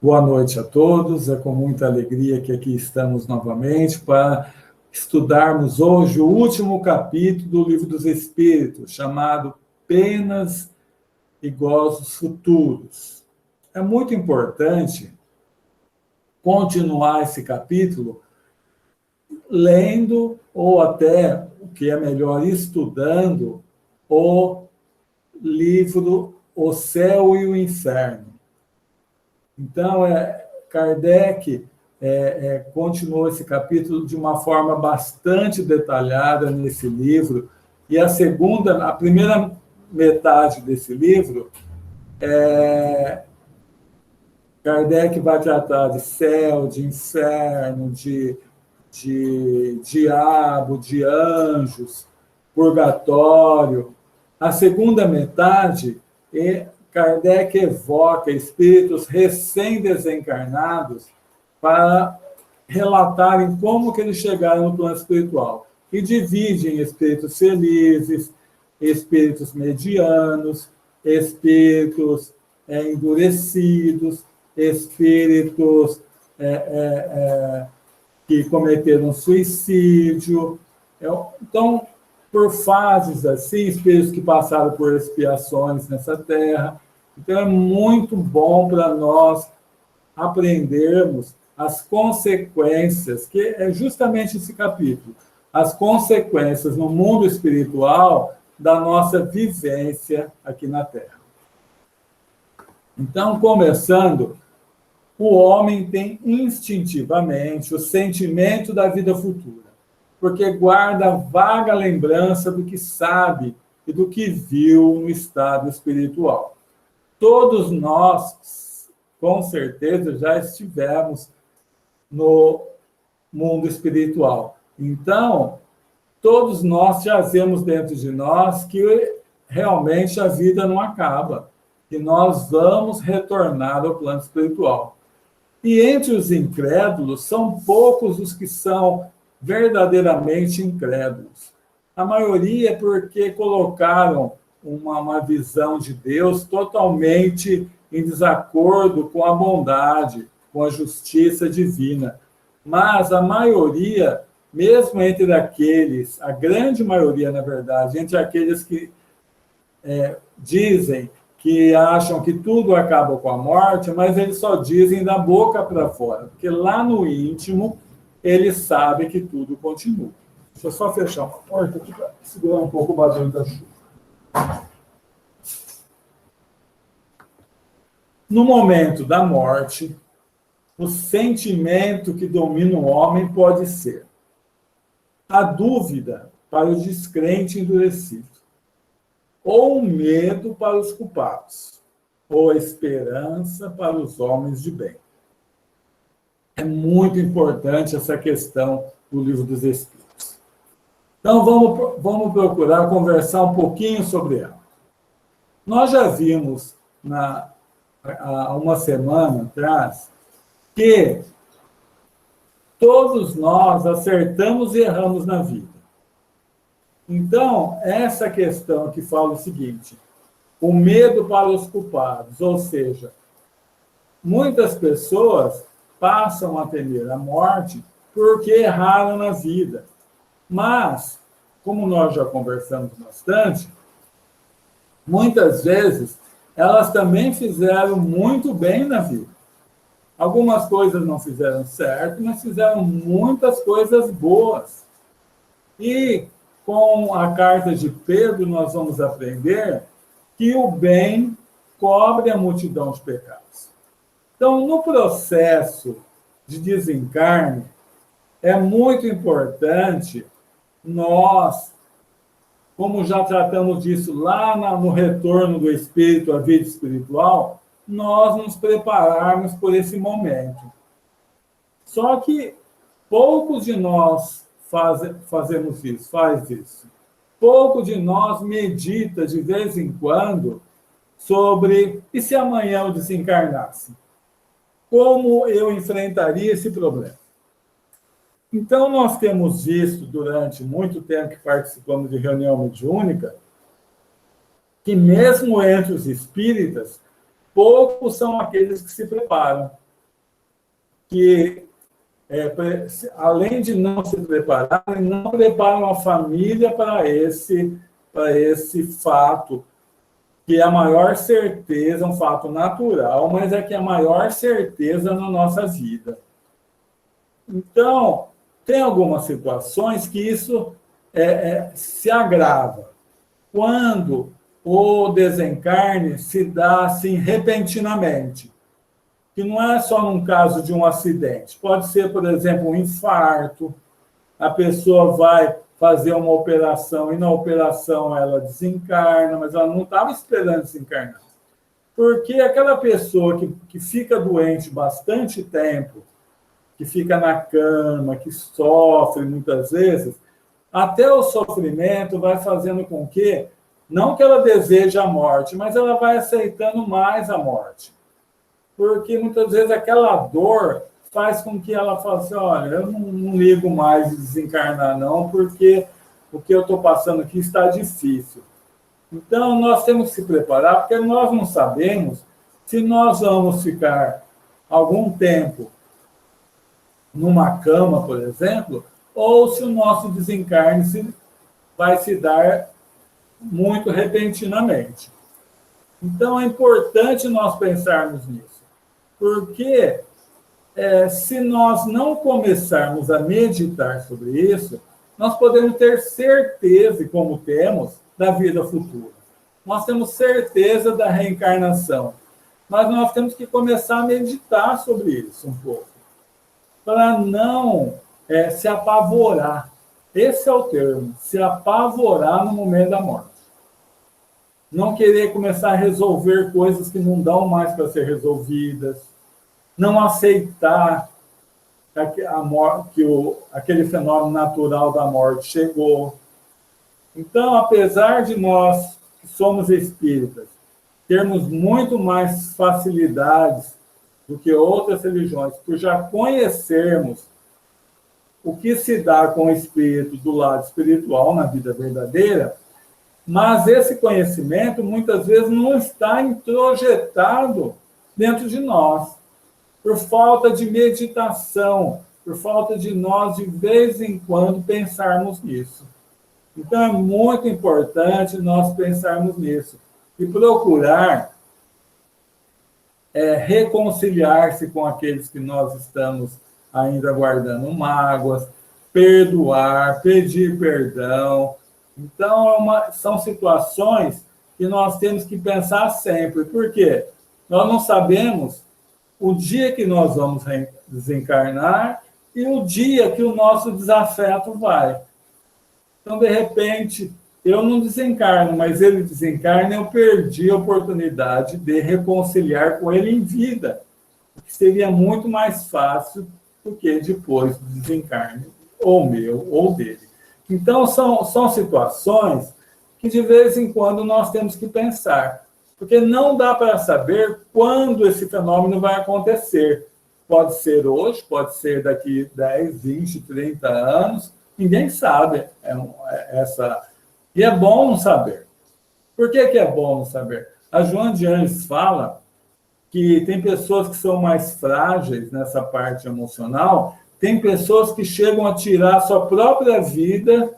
Boa noite a todos. É com muita alegria que aqui estamos novamente para estudarmos hoje o último capítulo do Livro dos Espíritos, chamado Penas e Gozos Futuros. É muito importante continuar esse capítulo lendo, ou até, o que é melhor, estudando o livro O Céu e o Inferno. Então, Kardec continuou esse capítulo de uma forma bastante detalhada nesse livro, e a primeira metade desse livro, Kardec vai tratar de céu, de inferno, de diabo, de anjos, purgatório. A segunda metade, Kardec evoca espíritos recém-desencarnados para relatarem como que eles chegaram no plano espiritual. E divide em espíritos felizes, espíritos medianos, espíritos endurecidos, espíritos que cometeram suicídio. Então, por fases assim, espíritos que passaram por expiações nessa terra. Então, é muito bom para nós aprendermos as consequências, que é justamente esse capítulo, as consequências no mundo espiritual da nossa vivência aqui na Terra. Então, começando, o homem tem instintivamente o sentimento da vida futura, porque guarda vaga lembrança do que sabe e do que viu no estado espiritual. Todos nós, com certeza, já estivemos no mundo espiritual. Então, todos nós trazemos dentro de nós que realmente a vida não acaba, que nós vamos retornar ao plano espiritual. E entre os incrédulos, são poucos os que são verdadeiramente incrédulos. A maioria é porque colocaram uma visão de Deus totalmente em desacordo com a bondade, com a justiça divina. Mas a maioria, mesmo entre aqueles, a grande maioria, na verdade, entre aqueles que dizem que acham que tudo acaba com a morte, mas eles só dizem da boca para fora, porque lá no íntimo eles sabem que tudo continua. Deixa eu só fechar uma porta aqui para segurar um pouco o barulho da chuva. No momento da morte, o sentimento que domina o homem pode ser a dúvida para o descrente endurecido, ou o medo para os culpados, ou a esperança para os homens de bem. É muito importante essa questão do Livro dos Espíritos. Então, vamos procurar conversar um pouquinho sobre ela. Nós já vimos, há uma semana atrás, que todos nós acertamos e erramos na vida. Então, essa questão que fala o seguinte, o medo para os culpados, ou seja, muitas pessoas passam a temer a morte porque erraram na vida. Mas, como nós já conversamos bastante, muitas vezes elas também fizeram muito bem na vida. Algumas coisas não fizeram certo, mas fizeram muitas coisas boas. E com a carta de Pedro, nós vamos aprender que o bem cobre a multidão de pecados. Então, no processo de desencarne, é muito importante nós, como já tratamos disso lá no retorno do espírito à vida espiritual, nós nos prepararmos por esse momento. Só que poucos de nós fazemos isso, faz isso. Pouco de nós medita de vez em quando sobre, e se amanhã eu desencarnasse? Como eu enfrentaria esse problema? Então, nós temos visto, durante muito tempo que participamos de reunião mediúnica, que mesmo entre os espíritas, poucos são aqueles que se preparam. que, além de não se prepararem, não preparam a família para esse fato, que é a maior certeza, um fato natural, mas é que é a maior certeza na nossa vida. Então, tem algumas situações que isso se agrava. Quando o desencarne se dá assim repentinamente, que não é só num caso de um acidente, pode ser, por exemplo, um infarto, a pessoa vai fazer uma operação e na operação ela desencarna, mas ela não estava esperando desencarnar. Porque aquela pessoa que fica doente bastante tempo, que fica na cama, que sofre muitas vezes, até o sofrimento vai fazendo com que, não que ela deseje a morte, mas ela vai aceitando mais a morte. Porque muitas vezes aquela dor faz com que ela fale assim, olha, eu não ligo mais de desencarnar não, porque o que eu estou passando aqui está difícil. Então, nós temos que se preparar, porque nós não sabemos se nós vamos ficar algum tempo numa cama, por exemplo, ou se o nosso desencarne vai se dar muito repentinamente. Então, é importante nós pensarmos nisso. Porque se nós não começarmos a meditar sobre isso, nós podemos ter certeza, como temos, da vida futura. Nós temos certeza da reencarnação. Mas nós temos que começar a meditar sobre isso um pouco, para não se apavorar. Esse é o termo, se apavorar no momento da morte. Não querer começar a resolver coisas que não dão mais para ser resolvidas, não aceitar que aquele fenômeno natural da morte chegou. Então, apesar de nós, que somos espíritas, termos muito mais facilidades do que outras religiões, por já conhecermos o que se dá com o espírito do lado espiritual na vida verdadeira, mas esse conhecimento, muitas vezes, não está introjetado dentro de nós, por falta de meditação, por falta de nós, de vez em quando, pensarmos nisso. Então, é muito importante nós pensarmos nisso e procurar reconciliar-se com aqueles que nós estamos ainda guardando mágoas, perdoar, pedir perdão. Então, são situações que nós temos que pensar sempre. Por quê? Nós não sabemos o dia que nós vamos desencarnar e o dia que o nosso desafeto vai. Então, de repente, eu não desencarno, mas ele desencarna e eu perdi a oportunidade de reconciliar com ele em vida, o que seria muito mais fácil do que depois do desencarne, ou meu, ou dele. Então, são situações que, de vez em quando, nós temos que pensar, porque não dá para saber quando esse fenômeno vai acontecer. Pode ser hoje, pode ser daqui 10, 20, 30 anos, ninguém sabe E é bom não saber. Por que é bom não saber? A Joana de Anjos fala que tem pessoas que são mais frágeis nessa parte emocional, tem pessoas que chegam a tirar a sua própria vida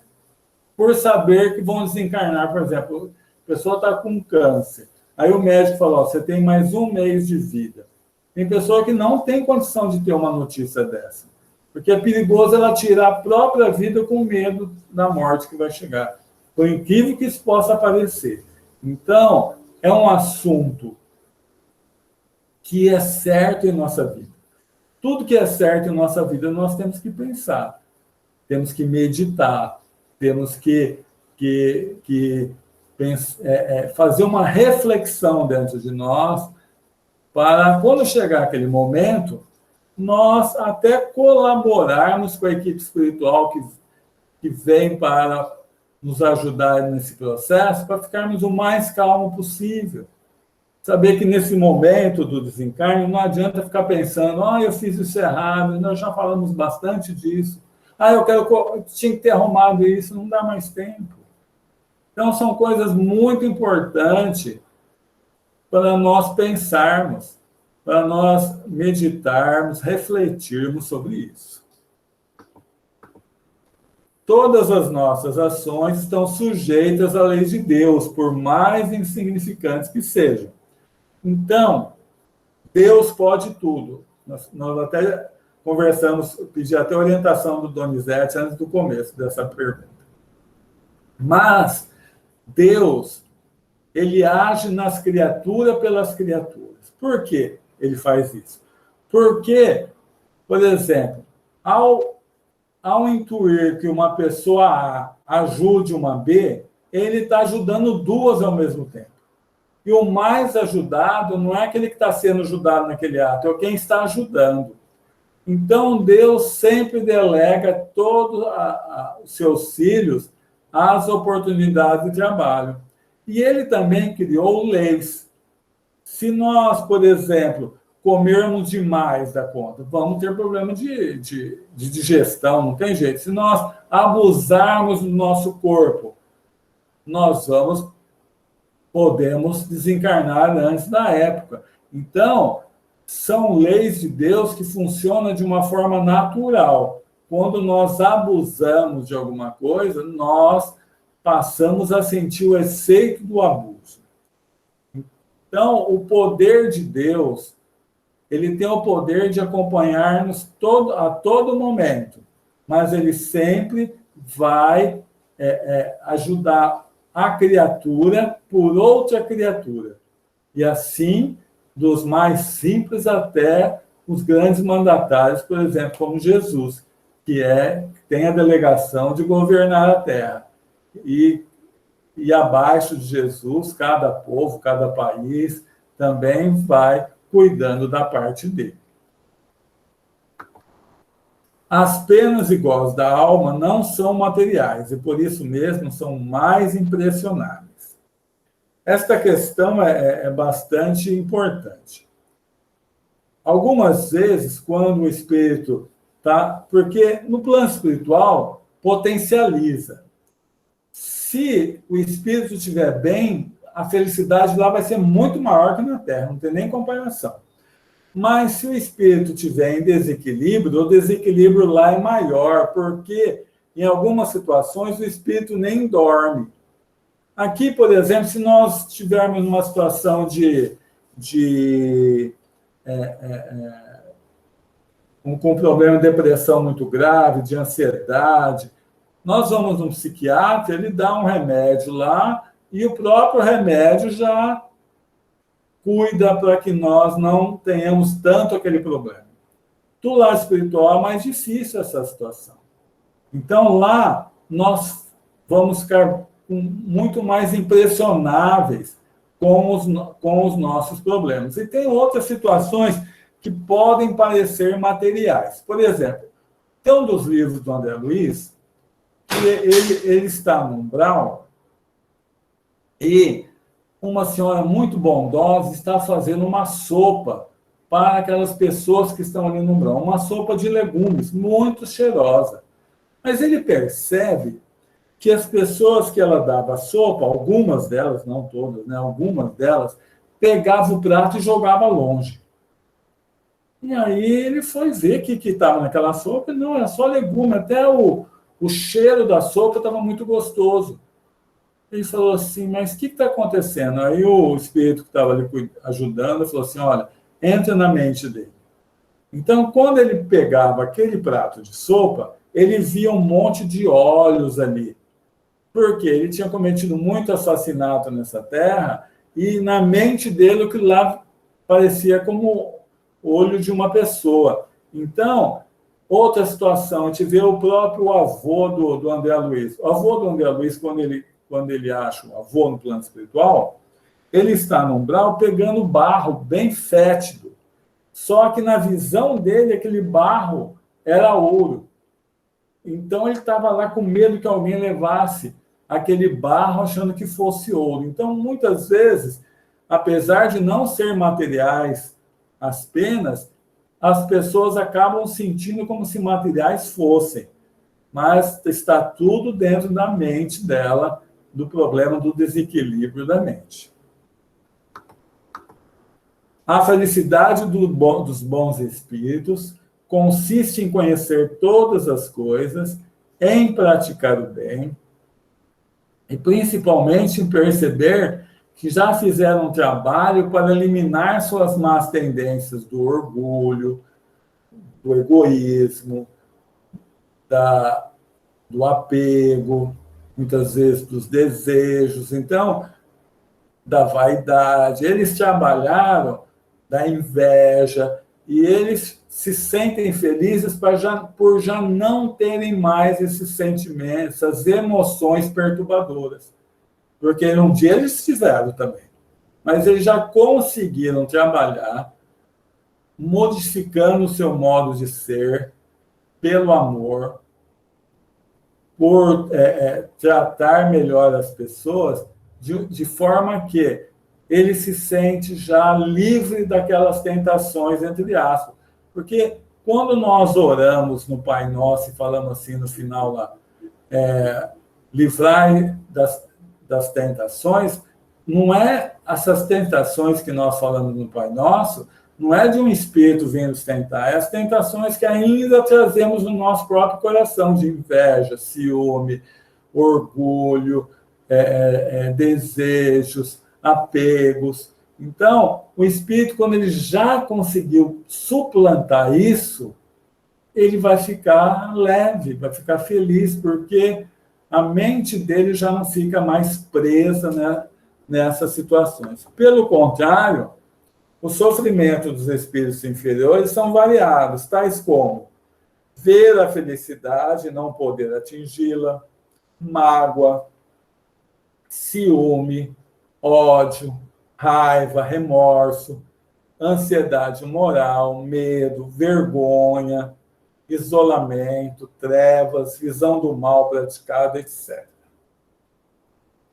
por saber que vão desencarnar. Por exemplo, a pessoa está com câncer. Aí o médico falou, você tem mais 1 mês de vida. Tem pessoa que não tem condição de ter uma notícia dessa. Porque é perigoso ela tirar a própria vida com medo da morte que vai chegar. Por incrível que isso possa parecer. Então, é um assunto que é certo em nossa vida. Tudo que é certo em nossa vida, nós temos que pensar. Temos que meditar. Temos que fazer uma reflexão dentro de nós para, quando chegar aquele momento, nós até colaborarmos com a equipe espiritual que vem para nos ajudar nesse processo, para ficarmos o mais calmo possível. Saber que nesse momento do desencarne não adianta ficar pensando, eu fiz isso errado, nós já falamos bastante disso. Eu tinha que ter arrumado isso, não dá mais tempo. Então, são coisas muito importantes para nós pensarmos, para nós meditarmos, refletirmos sobre isso. Todas as nossas ações estão sujeitas à lei de Deus, por mais insignificantes que sejam. Então, Deus pode tudo. Nós até conversamos, pedi até orientação do Donizete antes do começo dessa pergunta. Mas Deus, ele age nas criaturas pelas criaturas. Por que ele faz isso? Porque, por exemplo, ao intuir que uma pessoa A ajude uma B, ele está ajudando duas ao mesmo tempo. E o mais ajudado não é aquele que está sendo ajudado naquele ato, é quem está ajudando. Então, Deus sempre delega todos os seus filhos às oportunidades de trabalho. E ele também criou leis. Se nós, por exemplo, comermos demais da conta, vamos ter problema de digestão, não tem jeito. Se nós abusarmos do nosso corpo, nós podemos desencarnar antes da época. Então, são leis de Deus que funcionam de uma forma natural. Quando nós abusamos de alguma coisa, nós passamos a sentir o efeito do abuso. Então, o poder de Deus, ele tem o poder de acompanhar-nos a todo momento, mas ele sempre vai ajudar a criatura por outra criatura. E assim, dos mais simples até os grandes mandatários, por exemplo, como Jesus, que tem a delegação de governar a terra. E abaixo de Jesus, cada povo, cada país, também vai cuidando da parte dele. As penas e gozos da alma não são materiais, e por isso mesmo são mais impressionáveis. Esta questão é bastante importante. Algumas vezes, quando o espírito está... Porque no plano espiritual, potencializa. Se o espírito estiver bem, a felicidade lá vai ser muito maior que na Terra, não tem nem comparação. Mas se o espírito estiver em desequilíbrio, o desequilíbrio lá é maior, porque em algumas situações o espírito nem dorme. Aqui, por exemplo, se nós estivermos numa situação com problema de depressão muito grave, de ansiedade, nós vamos num psiquiatra, ele dá um remédio lá, e o próprio remédio já cuida para que nós não tenhamos tanto aquele problema. Do lado espiritual é mais difícil essa situação. Então, lá, nós vamos ficar muito mais impressionáveis com os nossos problemas. E tem outras situações que podem parecer materiais. Por exemplo, tem um dos livros do André Luiz, que ele está no umbral e uma senhora muito bondosa está fazendo uma sopa para aquelas pessoas que estão ali no umbral, uma sopa de legumes, muito cheirosa. Mas ele percebe que as pessoas que ela dava a sopa, algumas delas, não todas, né, algumas delas, pegavam o prato e jogavam longe. E aí ele foi ver o que estava naquela sopa, não, era só legume, até o cheiro da sopa estava muito gostoso. Ele falou assim, mas o que está acontecendo? Aí o espírito que estava ali ajudando falou assim, olha, entra na mente dele. Então, quando ele pegava aquele prato de sopa, ele via um monte de olhos ali. Porque ele tinha cometido muito assassinato nessa terra e na mente dele o que lá parecia como o olho de uma pessoa. Então, outra situação, a gente vê o próprio avô do André Luiz. O avô do André Luiz, quando ele acha o avô no plano espiritual, ele está no umbral pegando barro bem fétido. Só que na visão dele, aquele barro era ouro. Então, ele estava lá com medo que alguém levasse aquele barro achando que fosse ouro. Então, muitas vezes, apesar de não ser materiais as penas, as pessoas acabam sentindo como se materiais fossem. Mas está tudo dentro da mente dela, do problema do desequilíbrio da mente. A felicidade dos bons espíritos consiste em conhecer todas as coisas, em praticar o bem, e principalmente em perceber que já fizeram um trabalho para eliminar suas más tendências do orgulho, do egoísmo, do apego, muitas vezes dos desejos, então, da vaidade. Eles trabalharam da inveja e eles se sentem felizes por já não terem mais esses sentimentos, essas emoções perturbadoras. Porque um dia eles tiveram também. Mas eles já conseguiram trabalhar modificando o seu modo de ser pelo amor, por tratar melhor as pessoas, de forma que ele se sente já livre daquelas tentações, entre aspas. Porque quando nós oramos no Pai Nosso e falamos assim no final lá, livrai das tentações, não é essas tentações que nós falamos no Pai Nosso, não é de um espírito vindo nos tentar, é as tentações que ainda trazemos no nosso próprio coração, de inveja, ciúme, orgulho, desejos, apegos. Então, o espírito, quando ele já conseguiu suplantar isso, ele vai ficar leve, vai ficar feliz, porque a mente dele já não fica mais presa, né, nessas situações. Pelo contrário, o sofrimento dos espíritos inferiores são variados, tais como ver a felicidade e não poder atingi-la, mágoa, ciúme, ódio, raiva, remorso, ansiedade moral, medo, vergonha, isolamento, trevas, visão do mal praticado, etc.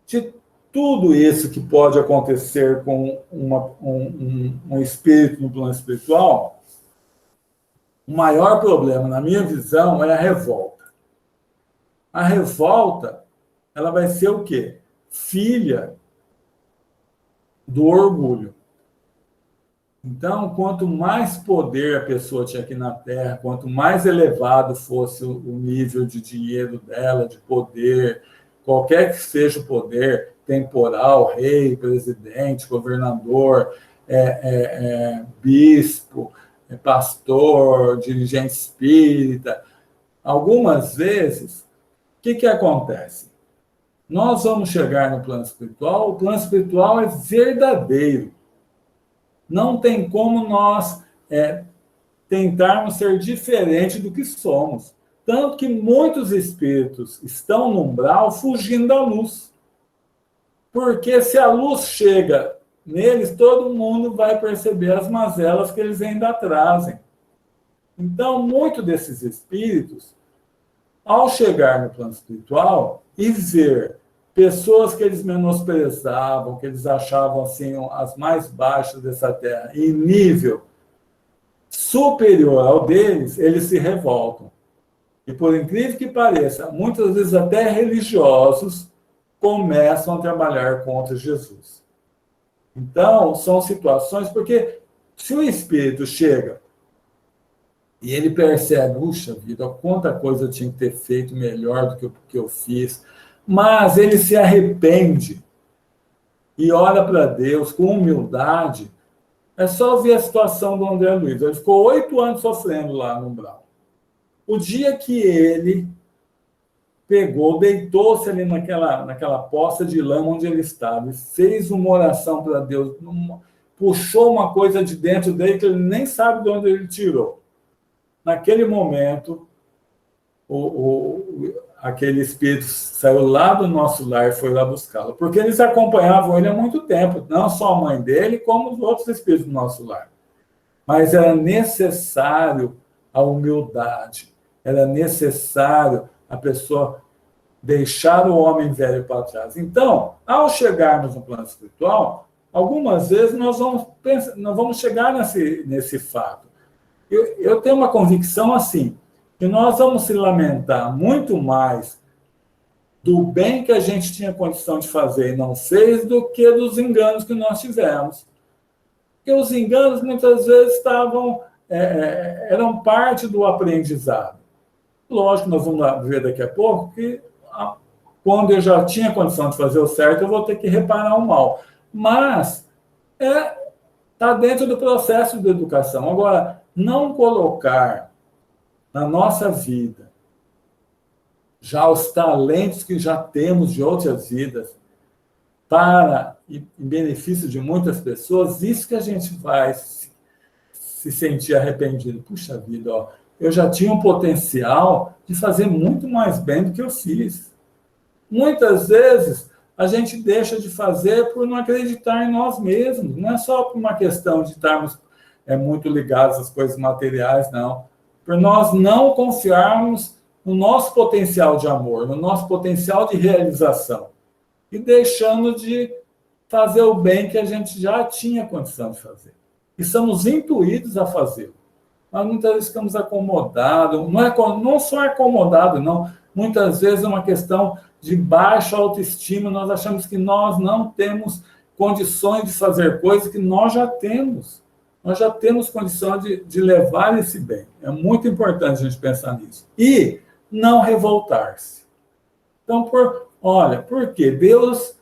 De tudo isso que pode acontecer com um espírito no plano espiritual, o maior problema, na minha visão, é a revolta. A revolta, ela vai ser o quê? Filha do orgulho. Então, quanto mais poder a pessoa tinha aqui na Terra, quanto mais elevado fosse o nível de dinheiro dela, de poder, qualquer que seja o poder, temporal, rei, presidente, governador, bispo, pastor, dirigente espírita, algumas vezes, o que acontece? Nós vamos chegar no plano espiritual, o plano espiritual é verdadeiro. Não tem como nós tentarmos ser diferente do que somos. Tanto que muitos espíritos estão no umbral fugindo da luz. Porque se a luz chega neles, todo mundo vai perceber as mazelas que eles ainda trazem. Então, muitos desses espíritos, ao chegar no plano espiritual e ver pessoas que eles menosprezavam, que eles achavam assim as mais baixas dessa terra, em nível superior ao deles, eles se revoltam. E por incrível que pareça, muitas vezes até religiosos começam a trabalhar contra Jesus. Então, são situações, porque se o espírito chega e ele percebe, puxa vida, quanta coisa eu tinha que ter feito melhor do que eu fiz, mas ele se arrepende e olha para Deus com humildade, é só ver a situação do André Luiz. Ele ficou 8 anos sofrendo lá no umbral. O dia que ele pegou, deitou-se ali naquela poça de lama onde ele estava, e fez uma oração para Deus, puxou uma coisa de dentro dele que ele nem sabe de onde ele tirou. Naquele momento, aquele espírito saiu lá do nosso lar e foi lá buscá-lo, porque eles acompanhavam ele há muito tempo, não só a mãe dele, como os outros espíritos do nosso lar. Mas era necessário a humildade, era necessário a pessoa deixar o homem velho para trás. Então, ao chegarmos no plano espiritual, algumas vezes nós vamos chegar nesse fato. Eu tenho uma convicção assim, que nós vamos se lamentar muito mais do bem que a gente tinha condição de fazer e não fez, do que dos enganos que nós tivemos. Porque os enganos, muitas vezes, eram parte do aprendizado. Lógico, nós vamos ver daqui a pouco que, quando eu já tinha condição de fazer o certo, eu vou ter que reparar o mal. Mas está dentro do processo de educação. Agora, não colocar na nossa vida já os talentos que já temos de outras vidas para em benefício de muitas pessoas, isso que a gente vai se sentir arrependido. Puxa vida, ó, eu já tinha um potencial de fazer muito mais bem do que eu fiz. Muitas vezes, a gente deixa de fazer por não acreditar em nós mesmos. Não é só por uma questão de estarmos muito ligados às coisas materiais, não. Por nós não confiarmos no nosso potencial de amor, no nosso potencial de realização. E deixando de fazer o bem que a gente já tinha condição de fazer. E somos intuídos a fazê-lo. Mas muitas vezes ficamos acomodados. Não só acomodados, não. Muitas vezes é uma questão de baixa autoestima. Nós achamos que nós não temos condições de fazer coisas que nós já temos. Nós já temos condição de levar esse bem. É muito importante a gente pensar nisso. E não revoltar-se. Então, por quê? Deus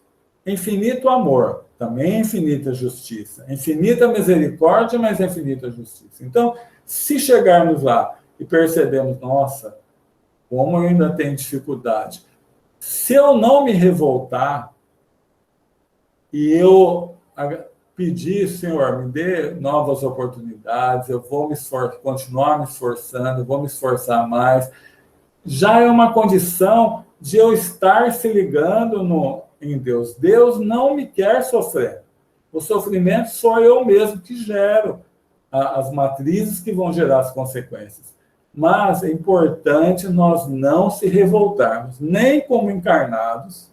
é infinito amor, também é infinita justiça. É infinita misericórdia, mas é infinita justiça. Então, se chegarmos lá e percebemos, nossa, como eu ainda tenho dificuldade, se eu não me revoltar e eu pedir, Senhor, me dê novas oportunidades, eu vou continuar me esforçando, eu vou me esforçar mais, já é uma condição de eu estar se ligando em Deus. Deus não me quer sofrer. O sofrimento sou eu mesmo que gero as matrizes que vão gerar as consequências. Mas é importante nós não se revoltarmos, nem como encarnados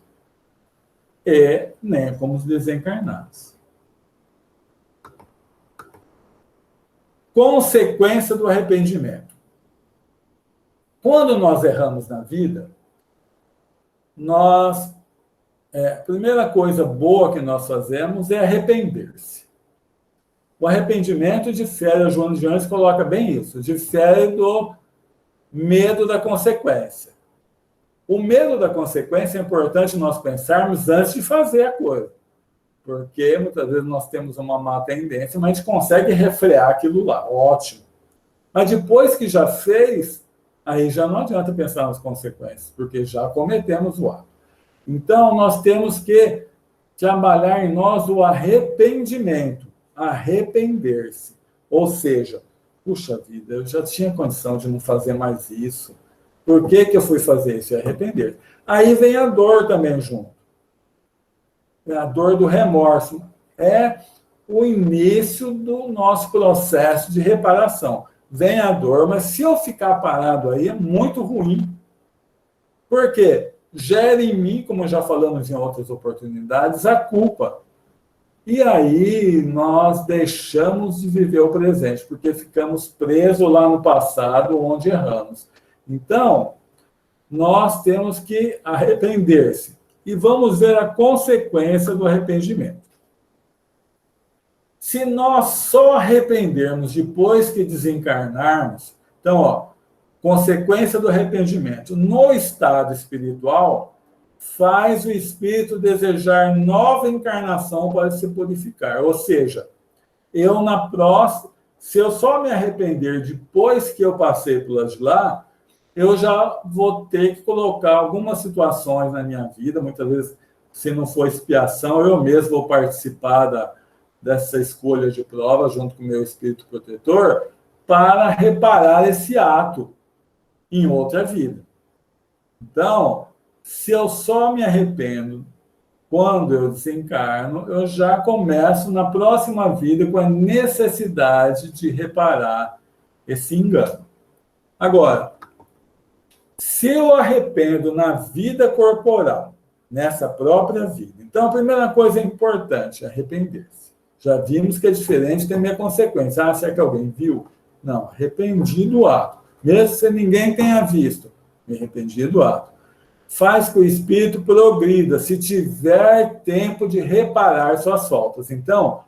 e nem como os desencarnados. Consequência do arrependimento. Quando nós erramos na vida, a primeira coisa boa que nós fazemos é arrepender-se. O arrependimento difere, o João de Anjos coloca bem isso, difere do medo da consequência. O medo da consequência é importante nós pensarmos antes de fazer a coisa, porque muitas vezes nós temos uma má tendência, mas a gente consegue refrear aquilo lá, ótimo. Mas depois que já fez, aí já não adianta pensar nas consequências, porque já cometemos o ato. Então, nós temos que trabalhar em nós o arrependimento, arrepender-se. Ou seja, puxa vida, eu já tinha condição de não fazer mais isso. Por que eu fui fazer isso? Arrepender. Aí vem a dor também junto. A dor do remorso. É o início do nosso processo de reparação. Vem a dor, mas se eu ficar parado aí, é muito ruim. Por quê? Gera em mim, como já falamos em outras oportunidades, a culpa. E aí nós deixamos de viver o presente, porque ficamos presos lá no passado, onde erramos. Então, nós temos que arrepender-se. E vamos ver a consequência do arrependimento. Se nós só arrependermos depois que desencarnarmos, então, consequência do arrependimento. No estado espiritual, faz o espírito desejar nova encarnação para se purificar. Ou seja, se eu só me arrepender depois que eu passei por lá, eu já vou ter que colocar algumas situações na minha vida, muitas vezes, se não for expiação, eu mesmo vou participar dessa escolha de prova, junto com o meu espírito protetor, para reparar esse ato em outra vida. Então, se eu só me arrependo quando eu desencarno, eu já começo na próxima vida com a necessidade de reparar esse engano. Agora, se eu arrependo na vida corporal, nessa própria vida, então a primeira coisa importante é arrepender-se. Já vimos que é diferente da minha consequência. Será que alguém viu? Não, arrependi do ato. Mesmo se ninguém tenha visto, me arrependi do ato. Faz que o espírito progrida, se tiver tempo de reparar suas faltas. Então,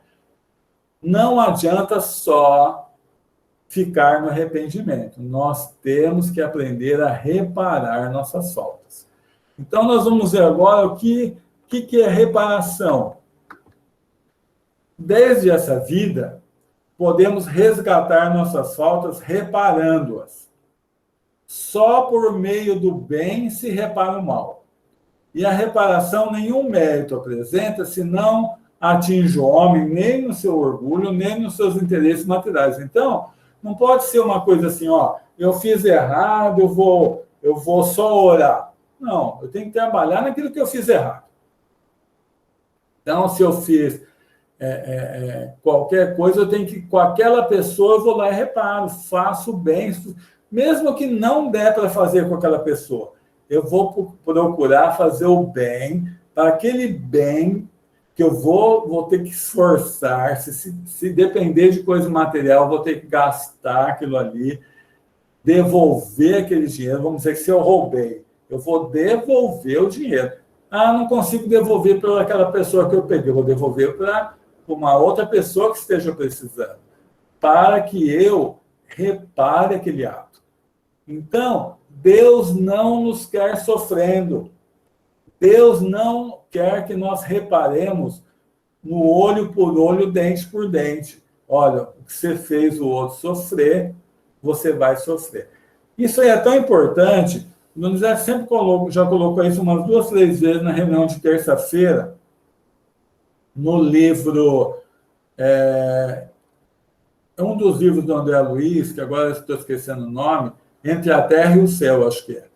não adianta só ficar no arrependimento. Nós temos que aprender a reparar nossas faltas. Então, nós vamos ver agora o que é reparação. Desde essa vida, podemos resgatar nossas faltas reparando-as. Só por meio do bem se repara o mal. E a reparação nenhum mérito apresenta se não atinge o homem nem no seu orgulho, nem nos seus interesses materiais. Então, não pode ser uma coisa assim, ó, eu fiz errado, eu vou só orar. Não, eu tenho que trabalhar naquilo que eu fiz errado. Então, se eu fiz qualquer coisa, eu tenho que, com aquela pessoa, eu vou lá e reparo, faço bem, mesmo que não der para fazer com aquela pessoa. Eu vou procurar fazer o bem, para aquele bem que eu vou ter que esforçar, se depender de coisa material, eu vou ter que gastar aquilo ali, devolver aquele dinheiro. Vamos dizer que se eu roubei, eu vou devolver o dinheiro. Ah, não consigo devolver para aquela pessoa que eu peguei, eu vou devolver para uma outra pessoa que esteja precisando, para que eu repare aquele ato. Então, Deus não nos quer sofrendo. Deus não quer que nós reparemos no olho por olho, dente por dente. Olha, o que você fez o outro sofrer, você vai sofrer. Isso aí é tão importante. O Donizete sempre já colocou isso umas 2, 3 vezes na reunião de terça-feira, no livro, é um dos livros do André Luiz, que agora eu estou esquecendo o nome, Entre a Terra e o Céu, acho que é.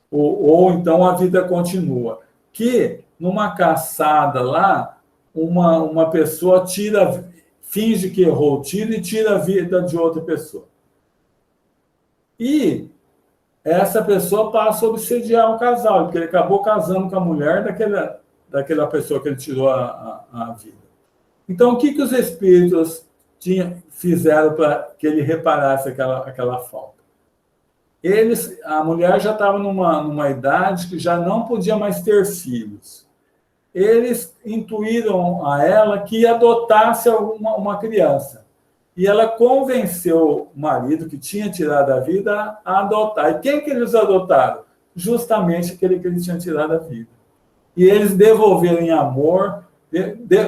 Ou então A Vida Continua. Que, numa caçada lá, uma pessoa finge que errou o tiro e tira a vida de outra pessoa. E essa pessoa passa a obsediar o casal, porque ele acabou casando com a mulher daquela pessoa que ele tirou a vida. Então, o que os espíritos fizeram para que ele reparasse aquela falta? A mulher já estava numa idade que já não podia mais ter filhos. Eles intuíram a ela que adotasse uma criança. E ela convenceu o marido, que tinha tirado a vida, a adotar. E quem que eles adotaram? Justamente aquele que ele tinha tirado a vida. E eles devolveram em amor.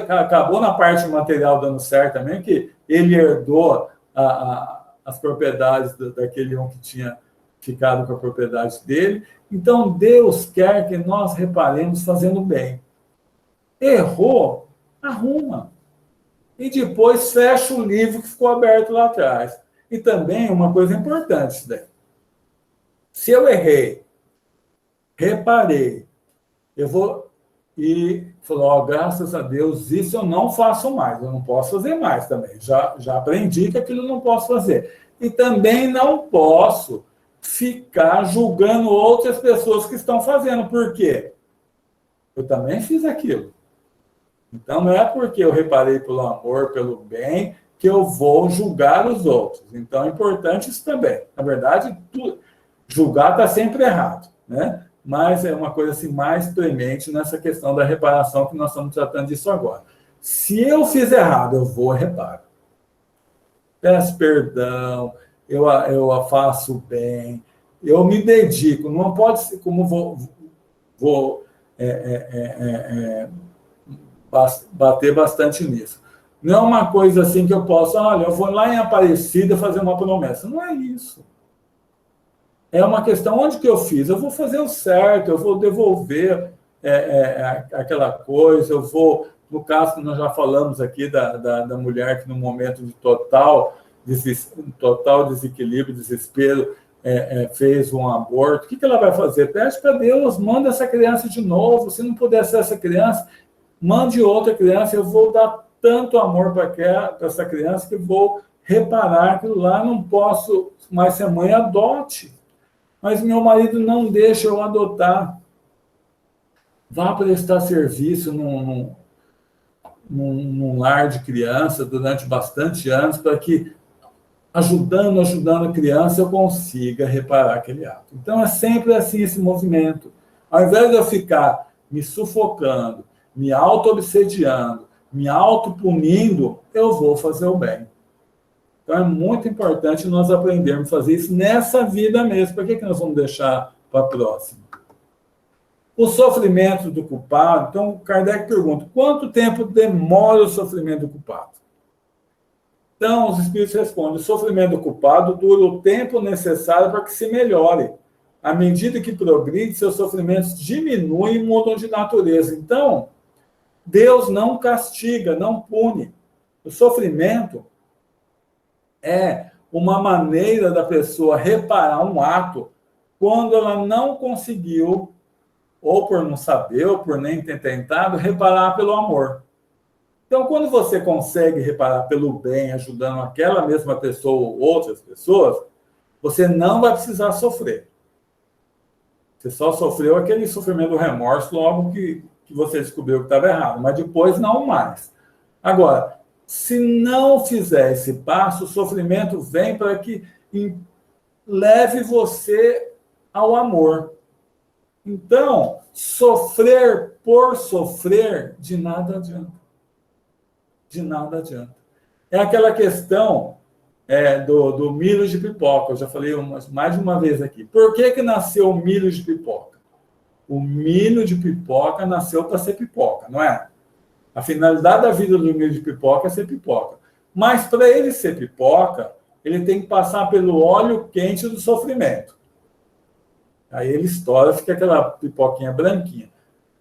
Acabou na parte material dando certo também, que ele herdou as propriedades daquele homem que tinha ficado com a propriedade dele. Então, Deus quer que nós reparemos fazendo bem. Errou, arruma. E depois fecha o livro que ficou aberto lá atrás. E também uma coisa importante isso daí. Se eu errei, reparei, eu vou e falar, graças a Deus, isso eu não faço mais, eu não posso fazer mais também. Já aprendi que aquilo eu não posso fazer. E também não posso ficar julgando outras pessoas que estão fazendo. Por quê? Eu também fiz aquilo. Então, não é porque eu reparei pelo amor, pelo bem, que eu vou julgar os outros. Então, é importante isso também. Na verdade, julgar está sempre errado, né? Mas é uma coisa assim, mais premente nessa questão da reparação, que nós estamos tratando disso agora. Se eu fiz errado, eu vou reparar. Peço perdão, eu faço bem, eu me dedico. Não pode ser como vou bater bastante nisso. Não é uma coisa assim que eu posso, olha, eu vou lá em Aparecida fazer uma promessa. Não é isso. É uma questão, onde que eu fiz? Eu vou fazer o certo, eu vou devolver aquela coisa, eu vou, no caso que nós já falamos aqui da mulher que no momento de total desequilíbrio, desespero, fez um aborto. O que ela vai fazer? Pede para Deus, manda essa criança de novo. Se não puder ser essa criança, mande outra criança. Eu vou dar tanto amor para essa criança que vou reparar aquilo lá. Não posso mais ser mãe, adote. Mas meu marido não deixa eu adotar. Vá prestar serviço num lar de criança durante bastante anos, para que, ajudando a criança, eu consiga reparar aquele ato. Então, é sempre assim esse movimento. Ao invés de eu ficar me sufocando, me auto-obsediando, me autopunindo, eu vou fazer o bem. Então, é muito importante nós aprendermos a fazer isso nessa vida mesmo. Por que nós vamos deixar para a próxima? O sofrimento do culpado. Então, Kardec pergunta, quanto tempo demora o sofrimento do culpado? Então, os espíritos respondem, o sofrimento do culpado dura o tempo necessário para que se melhore. À medida que progride, seus sofrimentos diminuem e mudam de natureza. Então, Deus não castiga, não pune. O sofrimento é uma maneira da pessoa reparar um ato quando ela não conseguiu, ou por não saber, ou por nem ter tentado, reparar pelo amor. Então, quando você consegue reparar pelo bem, ajudando aquela mesma pessoa ou outras pessoas, você não vai precisar sofrer. Você só sofreu aquele sofrimento do remorso logo que você descobriu que estava errado, mas depois não mais. Agora, se não fizer esse passo, o sofrimento vem para que leve você ao amor. Então, sofrer por sofrer, de nada adianta. De nada adianta. É aquela questão do milho de pipoca. Eu já falei mais de uma vez aqui. Por que nasceu o milho de pipoca? O milho de pipoca nasceu para ser pipoca, não é? A finalidade da vida do milho de pipoca é ser pipoca. Mas para ele ser pipoca, ele tem que passar pelo óleo quente do sofrimento. Aí ele estoura, fica aquela pipoquinha branquinha.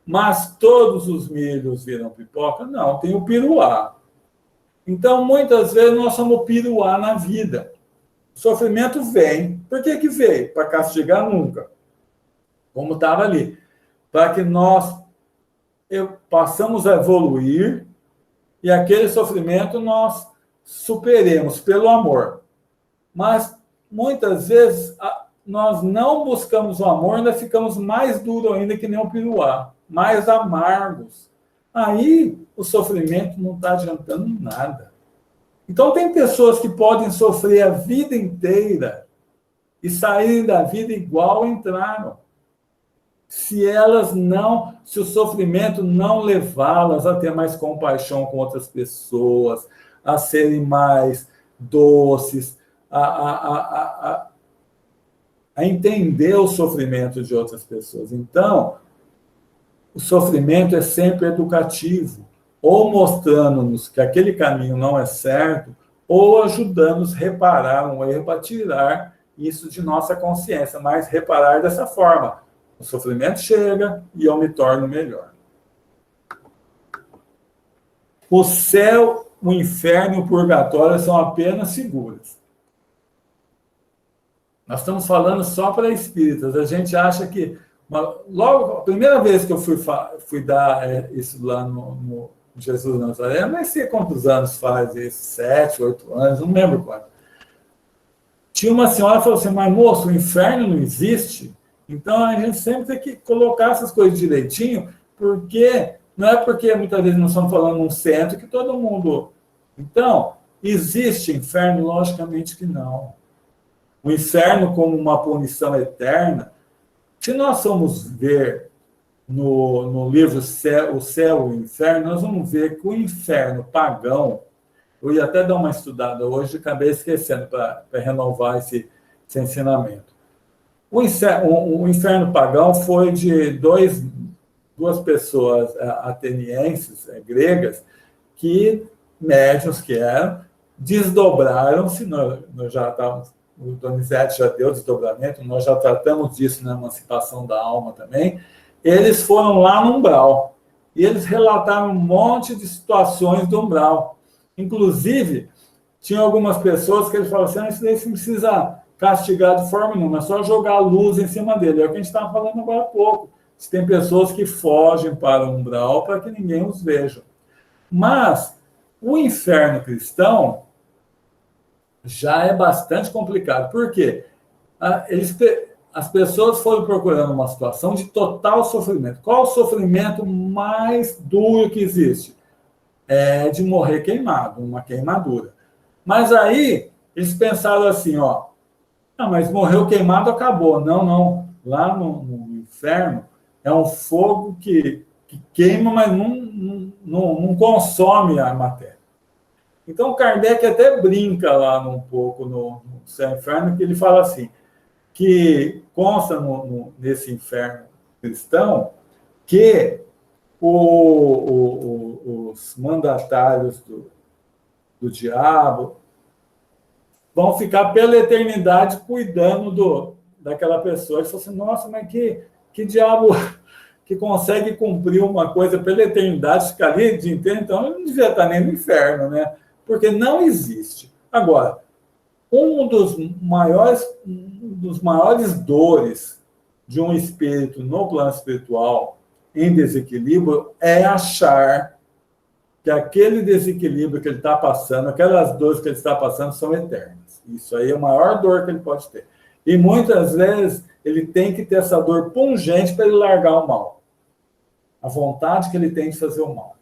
Mas todos os milhos viram pipoca? Não, tem o piruá. Então, muitas vezes, nós somos piruá na vida. O sofrimento vem. Por que veio? Para castigar nunca. Como estava ali. Para que nós passamos a evoluir e aquele sofrimento nós superemos pelo amor. Mas, muitas vezes, nós não buscamos o amor, ainda ficamos mais duros ainda que nem o piruá, mais amargos. Aí, o sofrimento não está adiantando nada. Então, tem pessoas que podem sofrer a vida inteira e saírem da vida igual entraram. Se o sofrimento não levá-las a ter mais compaixão com outras pessoas, a serem mais doces, a entender o sofrimento de outras pessoas. Então, o sofrimento é sempre educativo, ou mostrando-nos que aquele caminho não é certo, ou ajudando-nos a reparar um erro para tirar isso de nossa consciência, mas reparar dessa forma. O sofrimento chega e eu me torno melhor. O céu, o inferno e o purgatório são apenas figuras. Nós estamos falando só para espíritas. A gente acha que... Logo, a primeira vez que eu fui dar isso lá no Jesus de Nazaré, não sei quantos anos faz isso, 7, 8 anos, não lembro quanto. Tinha uma senhora que falou assim, mas moço, o inferno não existe? Então, a gente sempre tem que colocar essas coisas direitinho, porque não é porque muitas vezes nós estamos falando num centro que todo mundo... Então, existe inferno? Logicamente que não. O inferno como uma punição eterna, se nós formos ver no livro O Céu e o Inferno, nós vamos ver que o inferno pagão, eu ia até dar uma estudada hoje, acabei esquecendo para renovar esse ensinamento. O inferno pagão foi de duas pessoas atenienses, gregas, que, médiuns que eram, desdobraram-se, nós já estávamos, o Donizete já deu desdobramento, nós já tratamos disso na emancipação da alma também, eles foram lá no umbral, e eles relataram um monte de situações do umbral. Inclusive, tinha algumas pessoas que eles falavam assim, isso daí não precisa castigar de forma nenhuma, é só jogar a luz em cima dele. É o que a gente estava falando agora há pouco. Tem pessoas que fogem para o umbral para que ninguém os veja. Mas o inferno cristão já é bastante complicado. Por quê? As pessoas foram procurando uma situação de total sofrimento. Qual o sofrimento mais duro que existe? É de morrer queimado, uma queimadura. Mas aí, eles pensaram assim, mas morreu queimado, acabou. Não. Lá no inferno, é um fogo que que queima, mas não consome a matéria. Então, Kardec até brinca lá um pouco no Céu e Inferno, que ele fala assim, que consta nesse inferno cristão que os mandatários do diabo vão ficar pela eternidade cuidando daquela pessoa. Ele falou assim, nossa, mas que diabo que consegue cumprir uma coisa pela eternidade, ficar ali de inteiro, então ele não devia estar nem no inferno, né? Porque não existe. Agora, um dos maiores dores de um espírito no plano espiritual em desequilíbrio é achar que aquele desequilíbrio que ele está passando, aquelas dores que ele está passando são eternas. Isso aí é a maior dor que ele pode ter. E muitas vezes ele tem que ter essa dor pungente para ele largar o mal. A vontade que ele tem de fazer o mal.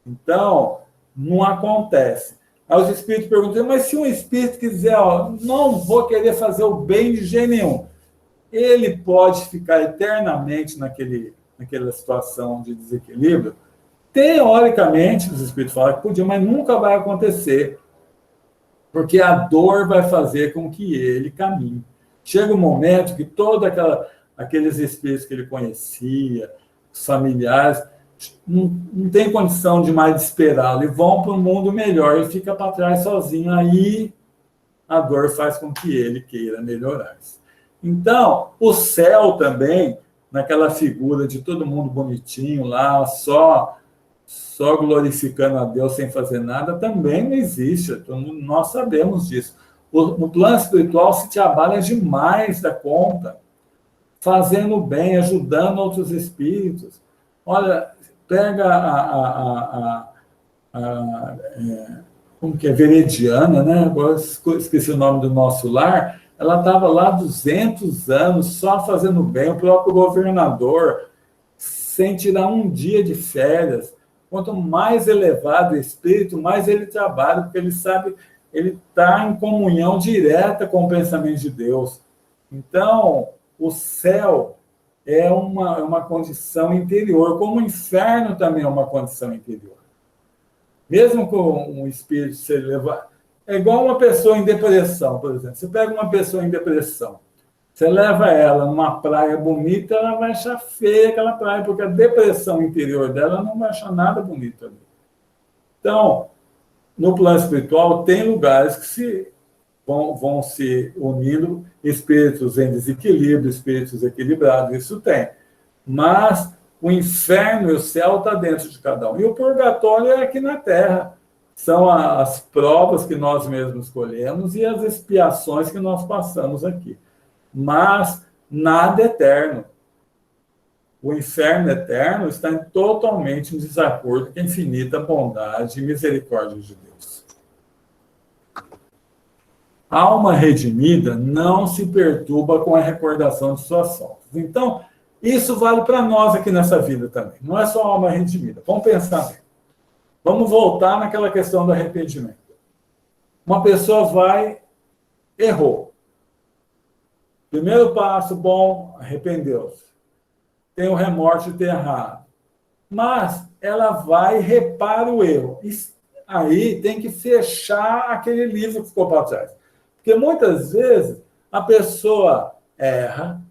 Então, não acontece. Aí os espíritos perguntam, mas se um espírito quiser, não vou querer fazer o bem de jeito nenhum, ele pode ficar eternamente naquela situação de desequilíbrio? Teoricamente, os espíritos falam que podia, mas nunca vai acontecer, porque a dor vai fazer com que ele caminhe. Chega um momento que todos aqueles espíritos que ele conhecia, os familiares, não tem condição de mais esperá-lo e vão para um mundo melhor e fica para trás sozinho. Aí a dor faz com que ele queira melhorar. Então, o céu também, naquela figura de todo mundo bonitinho lá, só glorificando a Deus sem fazer nada, também não existe. Nós sabemos disso. No plano espiritual se trabalha demais da conta, fazendo bem, ajudando outros espíritos. Olha, pega como que é, Verediana, né? Agora esqueci o nome do nosso lar. Ela estava lá 200 anos só fazendo bem, o próprio governador, sem tirar um dia de férias. Quanto mais elevado o espírito, mais ele trabalha, porque ele sabe, ele está em comunhão direta com o pensamento de Deus. Então, o céu é uma condição interior, como o inferno também é uma condição interior. Mesmo com um espírito se elevar, é igual uma pessoa em depressão, por exemplo. Você pega uma pessoa em depressão, você leva ela numa praia bonita, ela vai achar feia aquela praia, porque a depressão interior dela não vai achar nada bonito ali. Então, no plano espiritual, tem lugares que vão se unindo, espíritos em desequilíbrio, espíritos equilibrados, isso tem. Mas o inferno e o céu estão dentro de cada um. E o purgatório é aqui na Terra. São as provas que nós mesmos escolhemos e as expiações que nós passamos aqui. Mas nada eterno. O inferno eterno está totalmente em desacordo com a infinita bondade e misericórdia de Deus. A alma redimida não se perturba com a recordação de suas faltas. Então, isso vale para nós aqui nessa vida também. Não é só a alma redimida. Vamos pensar bem. Vamos voltar naquela questão do arrependimento. Uma pessoa errou. Primeiro passo, bom, arrependeu-se. Tem o remorso de ter errado. Mas ela vai e repara o erro. Aí tem que fechar aquele livro que ficou para trás. Porque muitas vezes a pessoa erra,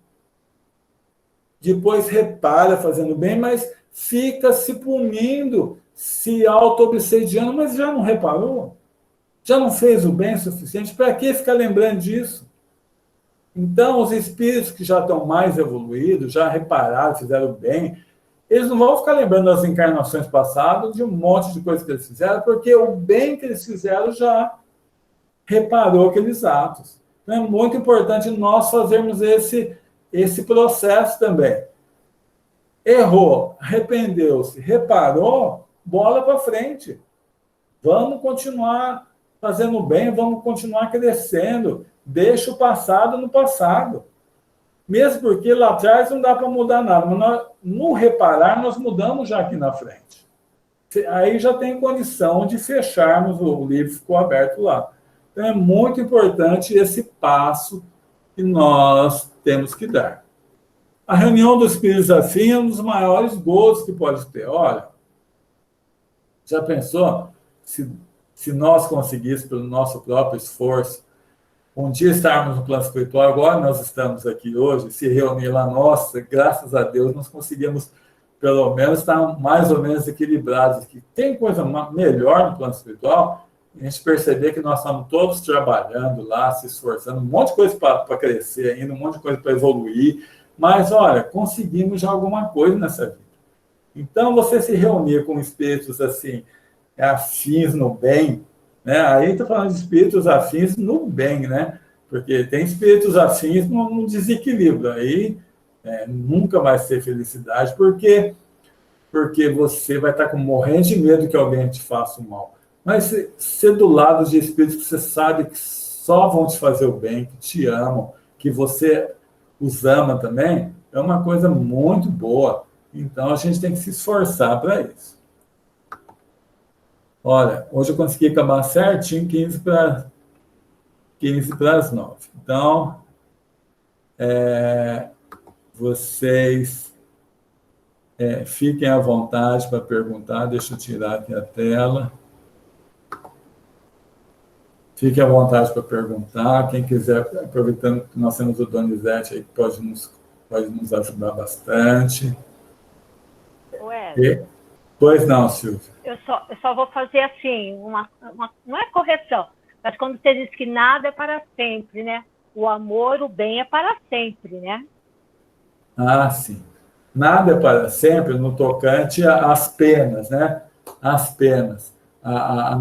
depois repara fazendo bem, mas fica se punindo, se auto-obsediando, mas já não reparou? Já não fez o bem o suficiente? Para que ficar lembrando disso? Então, os espíritos que já estão mais evoluídos, já repararam, fizeram bem, eles não vão ficar lembrando das encarnações passadas, de um monte de coisas que eles fizeram, porque o bem que eles fizeram já reparou aqueles atos. Então, é muito importante nós fazermos esse processo também. Errou, arrependeu-se, reparou, bola para frente. Vamos continuar fazendo bem, vamos continuar crescendo. Deixa o passado no passado. Mesmo porque lá atrás não dá para mudar nada. Mas no reparar, nós mudamos já aqui na frente. Aí já tem condição de fecharmos o livro, ficou aberto lá. Então é muito importante esse passo que nós temos que dar. A reunião dos espíritos afins é um dos maiores gozos que pode ter. Olha, já pensou se nós conseguíssemos, pelo nosso próprio esforço, um dia estarmos no plano espiritual, agora nós estamos aqui hoje, se reunir lá, nossa, graças a Deus, nós conseguimos, pelo menos, estar mais ou menos equilibrados aqui. Tem coisa melhor no plano espiritual, a gente perceber que nós estamos todos trabalhando lá, se esforçando, um monte de coisa para crescer ainda, um monte de coisa para evoluir, mas, olha, conseguimos já alguma coisa nessa vida. Então, você se reunir com espíritos assim, afins no bem, né? Aí está falando de espíritos afins no bem, né? Porque tem espíritos afins no desequilíbrio. Aí nunca vai ser felicidade, porque você vai estar morrendo de medo que alguém te faça o mal. Mas ser do lado de espíritos que você sabe que só vão te fazer o bem, que te amam, que você os ama também, é uma coisa muito boa. Então, a gente tem que se esforçar para isso. Olha, hoje eu consegui acabar certinho, 15 para as 9. Então, vocês fiquem à vontade para perguntar. Deixa eu tirar aqui a tela. Fiquem à vontade para perguntar. Quem quiser, aproveitando que nós temos o Donizete aí, que pode nos ajudar bastante. Pois não, Silvia. Eu só vou fazer assim, não é correção, mas quando você diz que nada é para sempre, né? O amor, o bem é para sempre, né? Ah, sim. Nada é para sempre no tocante às penas, né? As penas.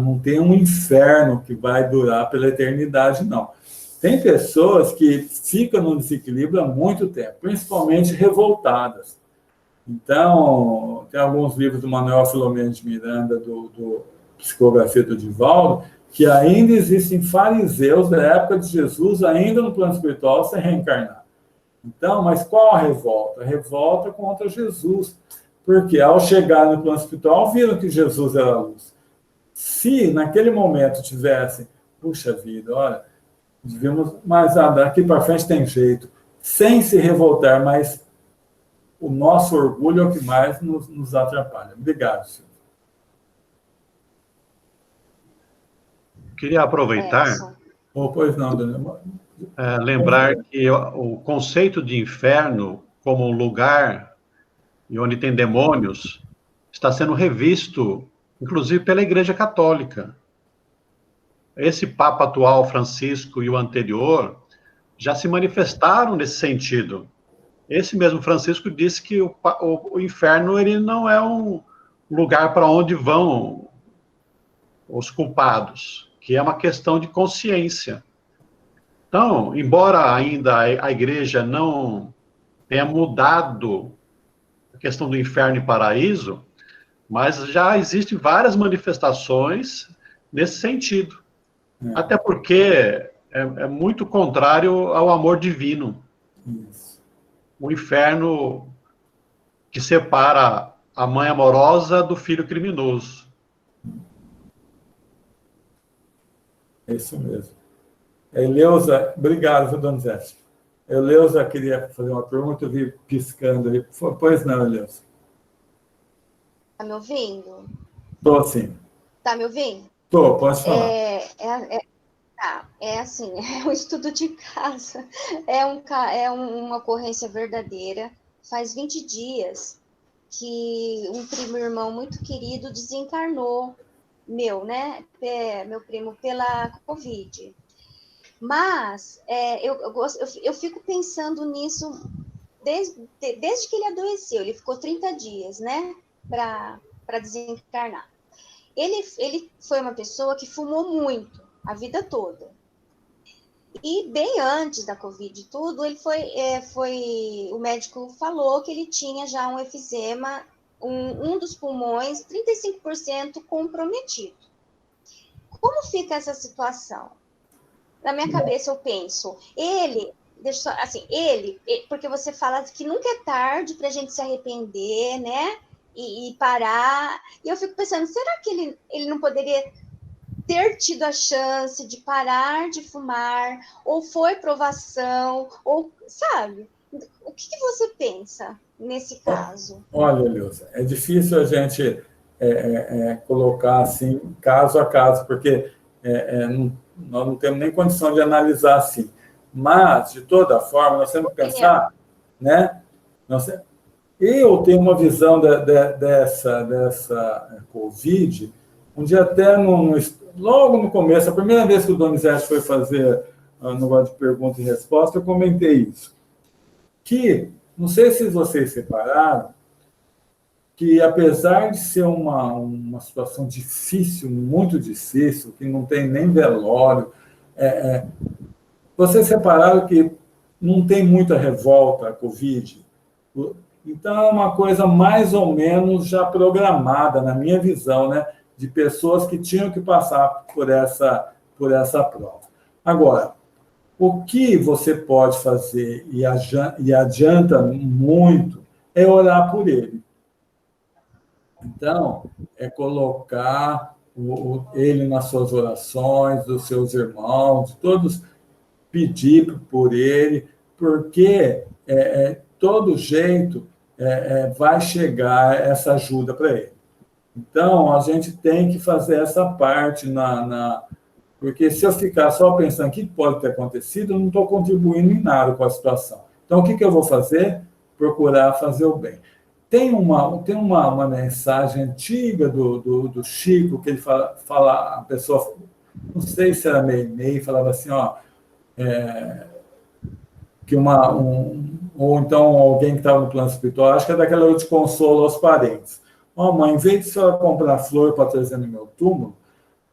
Não tem um inferno que vai durar pela eternidade, não. Tem pessoas que ficam no desequilíbrio há muito tempo, principalmente revoltadas. Então, tem alguns livros do Manuel Filomeno de Miranda, do Psicografia do Divaldo, que ainda existem fariseus da época de Jesus, ainda no plano espiritual, sem reencarnar. Então, mas qual a revolta? A revolta contra Jesus. Porque ao chegar no plano espiritual, viram que Jesus era a luz. Se naquele momento tivessem, puxa vida, olha, devíamos, mas daqui para frente tem jeito, sem se revoltar, mas o nosso orgulho é o que mais nos atrapalha. Obrigado, Silvio. Queria aproveitar, pois não, Daniel. Lembrar que o conceito de inferno como lugar onde tem demônios está sendo revisto, inclusive pela Igreja Católica. Esse Papa atual, Francisco, e o anterior já se manifestaram nesse sentido. Esse mesmo Francisco disse que o inferno ele não é um lugar para onde vão os culpados, que é uma questão de consciência. Então, embora ainda a igreja não tenha mudado a questão do inferno e paraíso, mas já existem várias manifestações nesse sentido. Até porque é muito contrário ao amor divino. Isso. O inferno que separa a mãe amorosa do filho criminoso. É isso mesmo. Eleusa, obrigado, Donizete. Eleusa queria fazer uma pergunta, eu vi piscando aí. Pois não, Eleusa. Está me ouvindo? Estou, sim. Está me ouvindo? Estou, pode falar. É assim, é um estudo de caso, é uma ocorrência verdadeira. Faz 20 dias que um primo irmão muito querido desencarnou, meu primo, pela Covid. Mas eu fico pensando nisso desde que ele adoeceu. Ele ficou 30 dias, né, para desencarnar. Ele foi uma pessoa que fumou muito a vida toda. E bem antes da Covid e tudo, ele o médico falou que ele tinha já um efizema, um dos pulmões, 35% comprometido. Como fica essa situação? Na minha cabeça eu penso, porque você fala que nunca é tarde para a gente se arrepender, né? E parar. E eu fico pensando, será que ele não poderia ter tido a chance de parar de fumar, ou foi provação, ou, sabe? O que você pensa nesse caso? Olha, Leusa, é difícil a gente colocar assim, caso a caso, porque nós não temos nem condição de analisar assim. Mas, de toda forma, nós temos que pensar, né? Eu tenho uma visão dessa Covid, um dia até logo no começo, a primeira vez que o Donizete foi fazer um negócio de pergunta e resposta, eu comentei isso. Que, não sei se vocês separaram, que apesar de ser uma situação difícil, muito difícil, que não tem nem velório, vocês separaram que não tem muita revolta a Covid. Então, é uma coisa mais ou menos já programada, na minha visão, né, de pessoas que tinham que passar por essa prova. Agora, o que você pode fazer e adianta muito é orar por ele. Então, é colocar ele nas suas orações, dos seus irmãos, todos pedir por ele, porque todo jeito vai chegar essa ajuda para ele. Então, a gente tem que fazer essa parte porque se eu ficar só pensando o que pode ter acontecido, eu não estou contribuindo em nada com a situação. Então, o que eu vou fazer? Procurar fazer o bem. Tem uma mensagem antiga do Chico, que ele fala, a pessoa, não sei se era meio, falava assim, que ou então alguém que estava no plano espiritual, acho que é daquela de consolo aos parentes. Mãe, em vez de a senhora comprar flor para trazer no meu túmulo,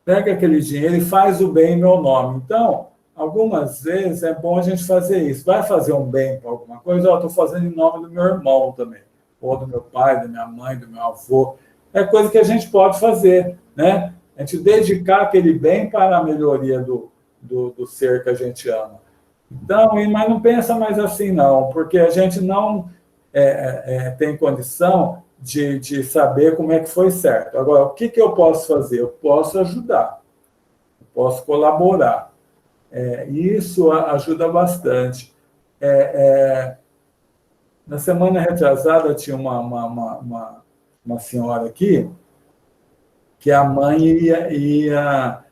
pega aquele dinheiro e faz o bem em meu nome. Então, algumas vezes é bom a gente fazer isso. Vai fazer um bem para alguma coisa? Estou fazendo em nome do meu irmão também, ou do meu pai, da minha mãe, do meu avô. É coisa que a gente pode fazer, né? A gente dedicar aquele bem para a melhoria do ser que a gente ama. Então, mas não pensa mais assim, não, porque a gente não tem condição de saber como é que foi certo. Agora, o que eu posso fazer? Eu posso ajudar, eu posso colaborar. Isso ajuda bastante. Na semana retrasada, tinha uma senhora aqui que a mãe ia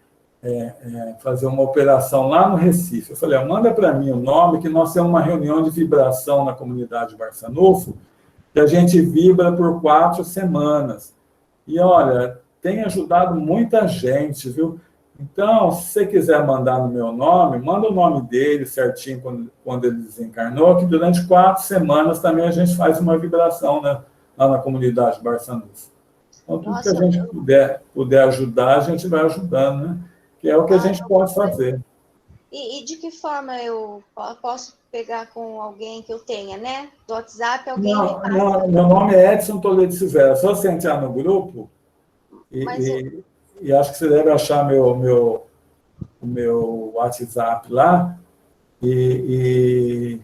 fazer uma operação lá no Recife. Eu falei, manda para mim o nome, que nós temos uma reunião de vibração na comunidade Barçanufo, que a gente vibra por 4 semanas. E, olha, tem ajudado muita gente, viu? Então, se você quiser mandar no meu nome, manda o nome dele certinho quando ele desencarnou, que durante 4 semanas também a gente faz uma vibração, né, lá na comunidade Barçanufo. Então, tudo que a gente puder ajudar, a gente vai ajudando, né? Que é o que a gente pode fazer. E de que forma eu posso pegar com alguém que eu tenha, né? Do WhatsApp, alguém me passa? Não, meu nome é Edson Toledo Silveira. Só você entrar no grupo e acho que você deve achar o meu WhatsApp lá e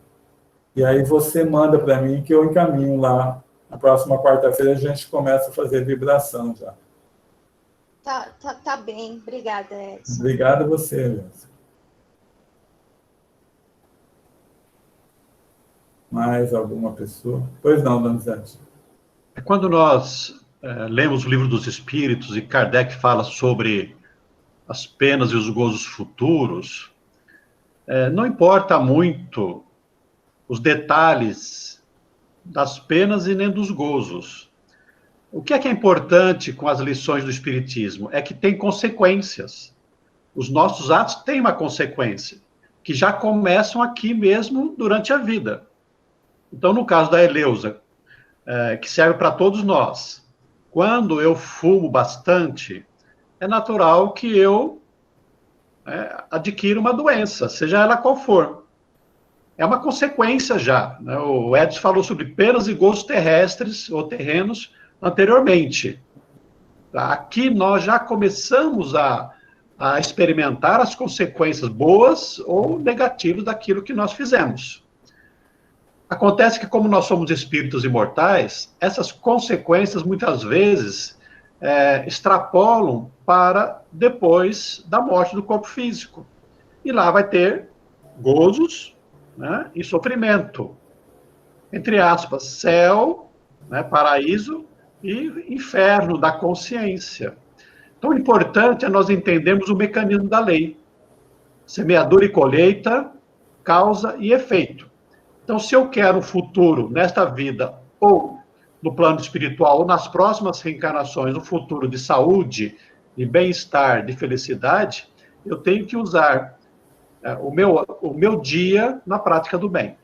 aí você manda para mim que eu encaminho lá. Na próxima quarta-feira a gente começa a fazer vibração já. Tá bem. Obrigada, Edson. Obrigado a você, Edson. Mais alguma pessoa? Pois não, Donizete. Quando nós lemos o Livro dos Espíritos e Kardec fala sobre as penas e os gozos futuros, não importa muito os detalhes das penas e nem dos gozos. O que é importante com as lições do Espiritismo? É que tem consequências. Os nossos atos têm uma consequência, que já começam aqui mesmo durante a vida. Então, no caso da Eleusa, que serve para todos nós, quando eu fumo bastante, é natural que eu adquira uma doença, seja ela qual for. É uma consequência já, né? O Edson falou sobre penas e gozos terrestres ou terrenos anteriormente. Aqui nós já começamos a experimentar as consequências boas ou negativas daquilo que nós fizemos. Acontece que, como nós somos espíritos imortais, essas consequências, muitas vezes, extrapolam para depois da morte do corpo físico. E lá vai ter gozos, né, e sofrimento. entre aspas, céu, né, paraíso e inferno da consciência. Então, o importante é nós entendermos o mecanismo da lei. Semeadura e colheita, causa e efeito. Então, se eu quero um futuro nesta vida, ou no plano espiritual, ou nas próximas reencarnações, um futuro de saúde, de bem-estar, de felicidade, eu tenho que usar o meu dia na prática do bem.